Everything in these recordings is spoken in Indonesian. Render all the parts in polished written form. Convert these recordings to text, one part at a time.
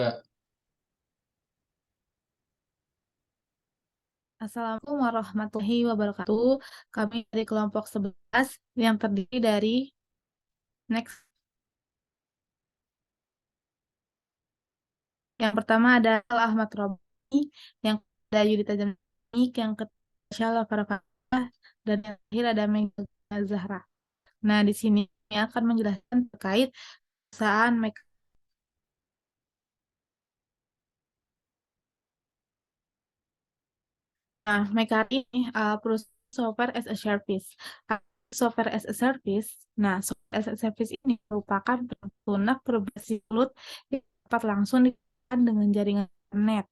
Kak. Assalamualaikum warahmatullahi wabarakatuh. Kami dari kelompok 11 yang terdiri dari next. Yang pertama ada Ahmad Robi, yang kedua ada Yudita Jamik, yang ketiga Syala Farafah, dan yang terakhir ada Mega Zahra. Nah, di sini akan menjelaskan terkait perusahaan Mekari ini perusahaan software as a service. Software as a service. Nah, software as a service ini merupakan lunak berbasis cloud yang dapat langsung digunakan dengan jaringan internet,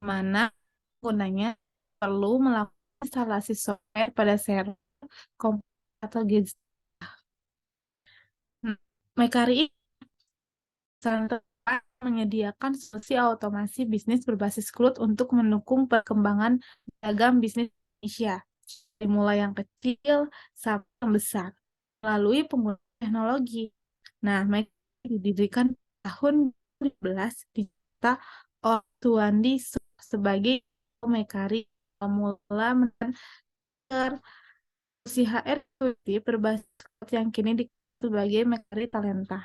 di mana penggunanya perlu melakukan instalasi software pada server, komputer, atau gadget. Nah, Mekari ini menyediakan solusi otomasi bisnis berbasis cloud untuk mendukung perkembangan beragam bisnis Indonesia, dari mulai yang kecil sampai yang besar, melalui penggunaan teknologi. Nah, mereka didirikan tahun 2012 di Jakarta oleh Tuandi sebagai Mekari pemula mendengar si HR berbasis cloud yang kini dikenal sebagai Mekari Talenta.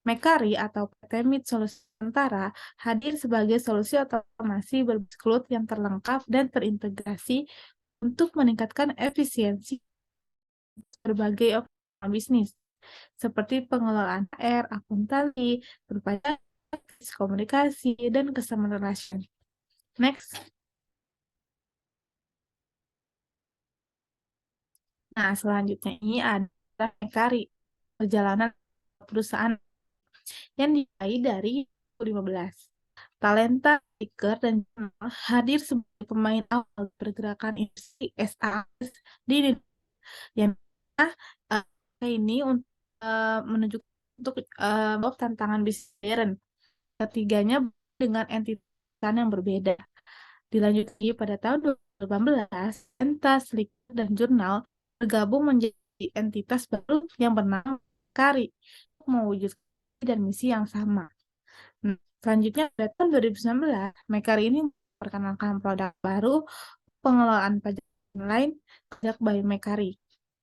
Mekari atau PT MIT Solusi Nusantara hadir sebagai solusi otomasi berbasis cloud yang terlengkap dan terintegrasi untuk meningkatkan efisiensi berbagai operasional bisnis, seperti pengelolaan HR, akuntansi, berpajak, komunikasi, dan customer relation. Next. Nah, selanjutnya ini ada Mekari, perjalanan perusahaan yang dimulai dari 2015. Talenta, speaker, dan jurnal hadir sebagai pemain awal pergerakan industri SAS di Indonesia, yang uh, ini menunjukkan untuk bahwa tantangan bisnis modern. Ketiganya dengan entitas yang berbeda. Dilanjuti pada tahun 2018, Entas, Likur, dan Jurnal bergabung menjadi entitas baru yang bernama Kari untuk mewujudkan visi dan misi yang sama. Nah, selanjutnya pada tahun 2019, Mekari ini memperkenalkan produk baru pengelolaan pajak online, pajak by Mekari.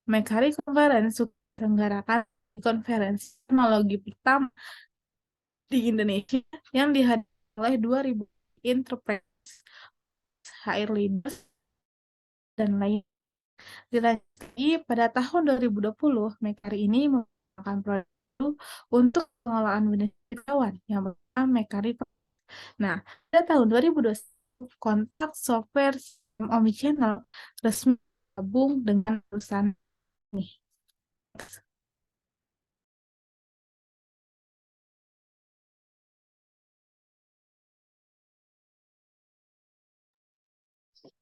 Mekari Conference diselenggarakan di konferensi teknologi pertama di Indonesia yang dihadiri oleh 2.000 entrepreneurs, HR leaders, dan lain. Dilanjuti pada tahun 2020, Mekari ini menggunakan produk baru untuk pengelolaan wisatawan yang bernama Mekari. Nah, pada tahun 2021, kontak software sistem omnichannel resmi gabung dengan perusahaan ini.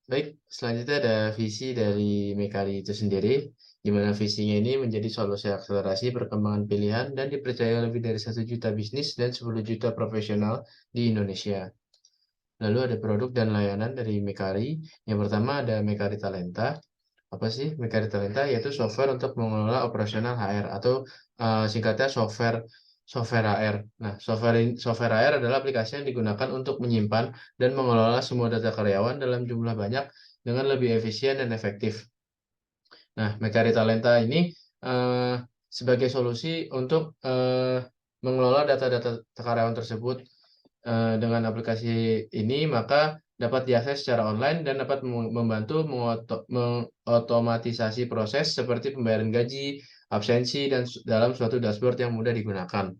Baik, selanjutnya ada visi dari Mekari itu sendiri, di mana visinya ini menjadi solusi akselerasi perkembangan pilihan dan dipercaya lebih dari 1 juta bisnis dan 10 juta profesional di Indonesia. Lalu ada produk dan layanan dari Mekari. Yang pertama ada Mekari Talenta. Apa sih Mekari Talenta? Yaitu software untuk mengelola operasional HR atau singkatnya software HR. Nah, software HR adalah aplikasi yang digunakan untuk menyimpan dan mengelola semua data karyawan dalam jumlah banyak dengan lebih efisien dan efektif. Nah, Mekari Talenta ini eh, sebagai solusi untuk mengelola data-data karyawan tersebut. Dengan aplikasi ini, maka dapat diakses secara online dan dapat membantu mengotomatisasi proses seperti pembayaran gaji, absensi, dan dalam suatu dashboard yang mudah digunakan.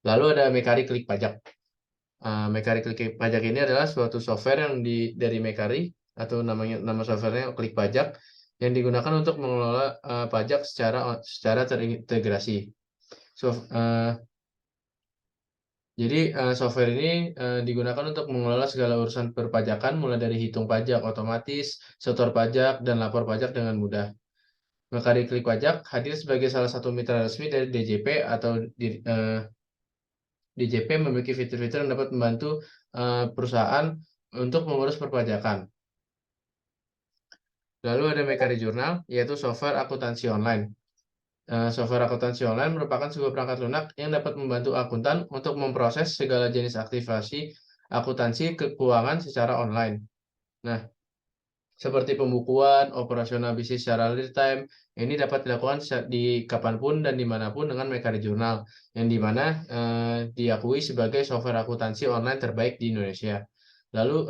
Lalu ada Mekari Klik Pajak. Mekari Klik Pajak ini adalah suatu software yang dari Mekari, atau nama softwarenya Klik Pajak, yang digunakan untuk mengelola pajak secara terintegrasi. Jadi software ini digunakan untuk mengelola segala urusan perpajakan, mulai dari hitung pajak otomatis, setor pajak, dan lapor pajak dengan mudah. Maka Klik Pajak hadir sebagai salah satu mitra resmi dari DJP atau DJP memiliki fitur-fitur yang dapat membantu perusahaan untuk mengurus perpajakan. Lalu ada Mekari Jurnal, yaitu software akuntansi online. Software akuntansi online merupakan sebuah perangkat lunak yang dapat membantu akuntan untuk memproses segala jenis aktivasi akuntansi keuangan secara online. Nah, seperti pembukuan, operasional bisnis secara real time, ini dapat dilakukan di kapanpun dan dimanapun dengan Mekari Journal, yang dimana diakui sebagai software akuntansi online terbaik di Indonesia. Lalu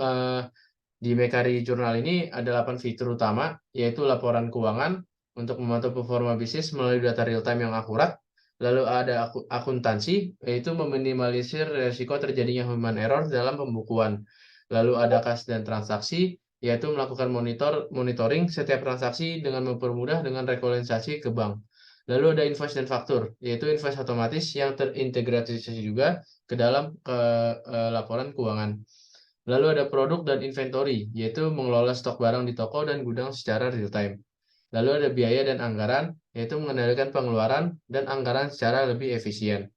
di Mekari Journal ini ada 8 fitur utama, yaitu laporan keuangan untuk memantau performa bisnis melalui data real time yang akurat. Lalu ada akuntansi, yaitu meminimalisir risiko terjadinya human error dalam pembukuan. Lalu ada kas dan transaksi, yaitu melakukan monitoring setiap transaksi dengan mempermudah dengan rekonsiliasi ke bank. Lalu ada invoice dan faktur, yaitu invoice otomatis yang terintegrasi juga ke dalam laporan keuangan. Lalu ada produk dan inventory, yaitu mengelola stok barang di toko dan gudang secara real time. Lalu ada biaya dan anggaran, yaitu mengendalikan pengeluaran dan anggaran secara lebih efisien.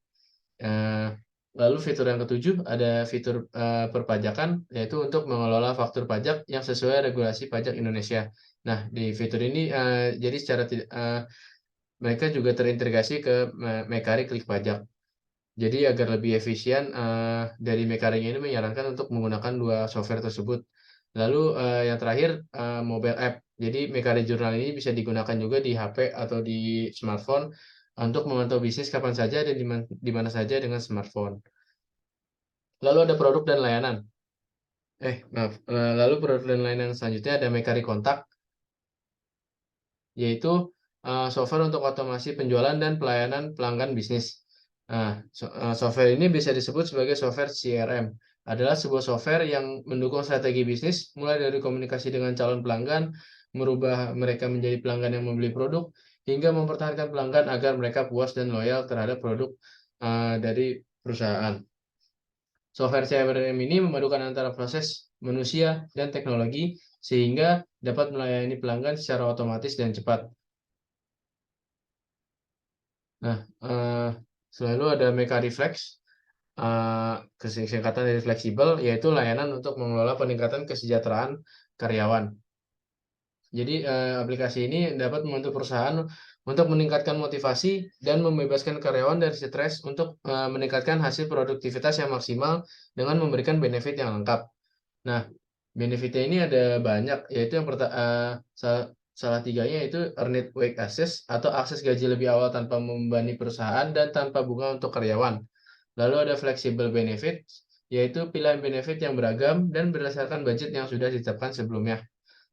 Lalu fitur yang ketujuh ada fitur perpajakan, yaitu untuk mengelola faktur pajak yang sesuai regulasi pajak Indonesia. Nah, di fitur ini jadi secara mereka juga terintegrasi ke Mekari Klik Pajak. Jadi agar lebih efisien, dari Mekaring ini menyarankan untuk menggunakan dua software tersebut. Lalu yang terakhir mobile app. Jadi Mekari Journal ini bisa digunakan juga di HP atau di smartphone untuk memantau bisnis kapan saja dan di mana saja dengan smartphone. Lalu ada produk dan layanan. Lalu produk dan layanan selanjutnya ada Mekari Kontak, yaitu software untuk otomasi penjualan dan pelayanan pelanggan bisnis. Nah, software ini bisa disebut sebagai software CRM. Adalah sebuah software yang mendukung strategi bisnis, mulai dari komunikasi dengan calon pelanggan, merubah mereka menjadi pelanggan yang membeli produk, hingga mempertahankan pelanggan agar mereka puas dan loyal terhadap produk dari perusahaan. Software CRM ini memadukan antara proses manusia dan teknologi, sehingga dapat melayani pelanggan secara otomatis dan cepat. Nah, selalu ada Mekareflex, singkatan dari fleksibel, yaitu layanan untuk mengelola peningkatan kesejahteraan karyawan. Jadi, aplikasi ini dapat membantu perusahaan untuk meningkatkan motivasi dan membebaskan karyawan dari stres untuk meningkatkan hasil produktivitas yang maksimal dengan memberikan benefit yang lengkap. Nah, benefitnya ini ada banyak, yaitu yang salah tiganya itu earned wage access atau akses gaji lebih awal tanpa membebani perusahaan dan tanpa bunga untuk karyawan. Lalu ada flexible benefit, yaitu pilihan benefit yang beragam dan berdasarkan budget yang sudah ditetapkan sebelumnya.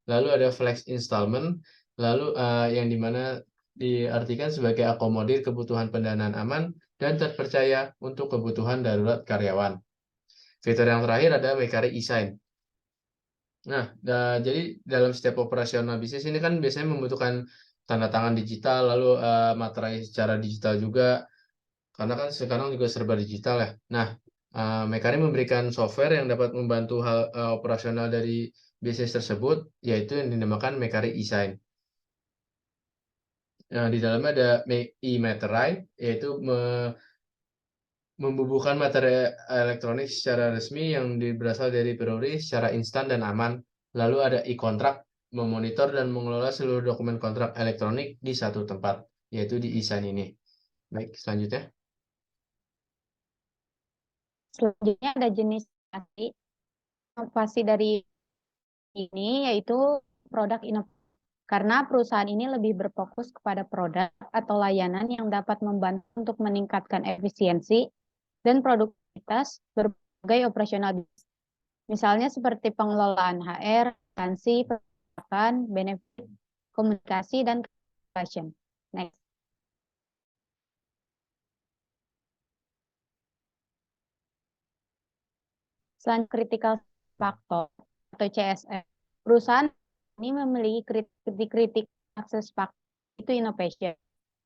Lalu ada flex installment, lalu yang dimana diartikan sebagai akomodir kebutuhan pendanaan aman dan terpercaya untuk kebutuhan darurat karyawan. Fitur yang terakhir ada Mekari e-sign. Nah, jadi dalam setiap operasional bisnis ini kan biasanya membutuhkan tanda tangan digital, lalu materai secara digital juga, karena kan sekarang juga serba digital ya. Nah, Mekari memberikan software yang dapat membantu hal operasional dari bisnis tersebut, yaitu yang dinamakan Mekari e-sign. Nah, di dalamnya ada e-materai, yaitu membubuhkan materi elektronik secara resmi yang berasal dari Peruri secara instan dan aman. Lalu ada e-kontrak, memonitor dan mengelola seluruh dokumen kontrak elektronik di satu tempat, yaitu di e-sign ini. Baik, selanjutnya. Selanjutnya ada jenis inovasi dari ini, yaitu produk inovasi. Karena perusahaan ini lebih berfokus kepada produk atau layanan yang dapat membantu untuk meningkatkan efisiensi dan produktivitas berbagai operasional bisnis. Misalnya seperti pengelolaan HR, asuransi, perpajakan, benefit, komunikasi, dan fashion. Next. Selain critical factor atau CSF, perusahaan ini memiliki kritik akses faktor, itu innovation.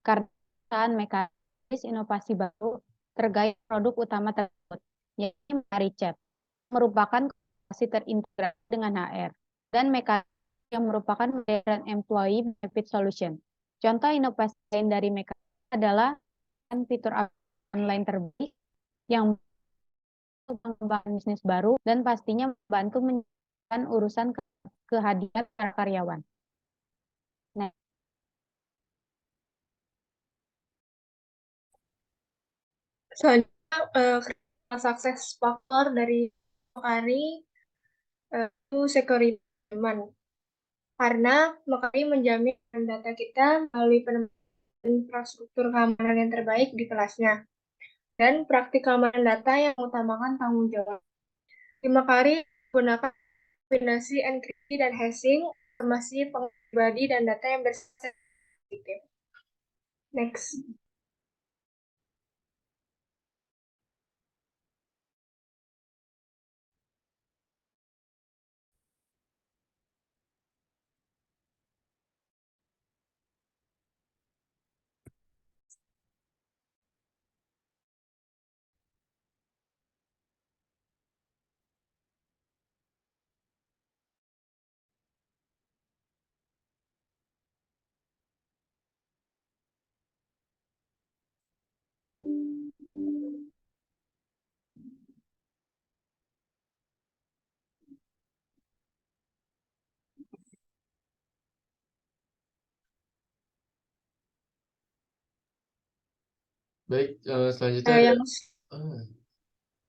Karena perusahaan mekanis inovasi baru terkait produk utama tersebut, yaitu MekariChat, merupakan komunikasi terintegrasi dengan HR, dan mekanisme yang merupakan modern employee benefit solution. Contoh inovasi lain dari Mekari adalah fitur online terbaik yang mengembangkan bisnis baru dan pastinya membantu menyelesaikan urusan kehadiran para karyawan. Nah, Selanjutnya, critical success factor dari Mekari itu security aman. Karena Mekari menjamin data kita melalui penemuan infrastruktur keamanan yang terbaik di kelasnya. Dan praktik keamanan data yang mengutamakan tanggung jawab. Di Mekari menggunakan kombinasi enkripsi dan hashing, informasi pribadi dan data yang bersensitif. Next. Baik, selanjutnya ada, Yang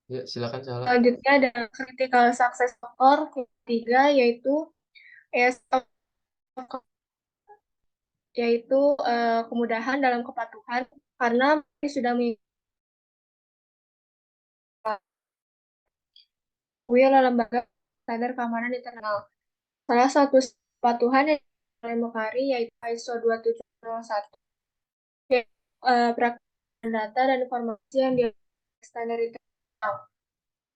ya silakan salah. selanjutnya ada critical success factor ketiga yaitu yaitu kemudahan dalam kepatuhan karena ini sudah mengakui oleh lembaga standar keamanan internal. Salah satu kepatuhan yang oleh Mekari yaitu ISO 2701 yaitu praktik data dan informasi yang di standar internal.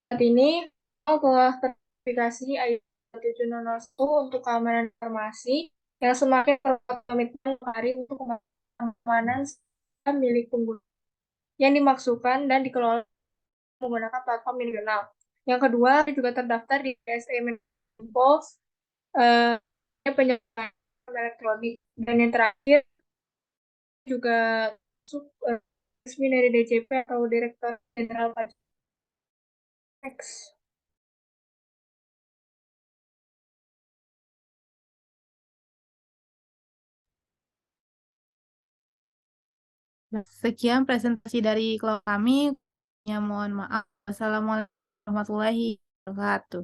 Saat ini telah terverifikasi ISO 2701 untuk keamanan informasi yang semakin memperkuat komitmen Mekari untuk keamanan milik pengguna yang dimaksudkan dan dikelola menggunakan platform yang dikenal. Yang kedua juga terdaftar di PSE Menko penyelenggaraan elektronik, dan yang terakhir juga resmi dari DJP atau Direktur Jenderal Pajak. Next. Sekian presentasi dari kelompok kami. Ya, mohon maaf. Wassalamualaikum warahmatullahi wabarakatuh.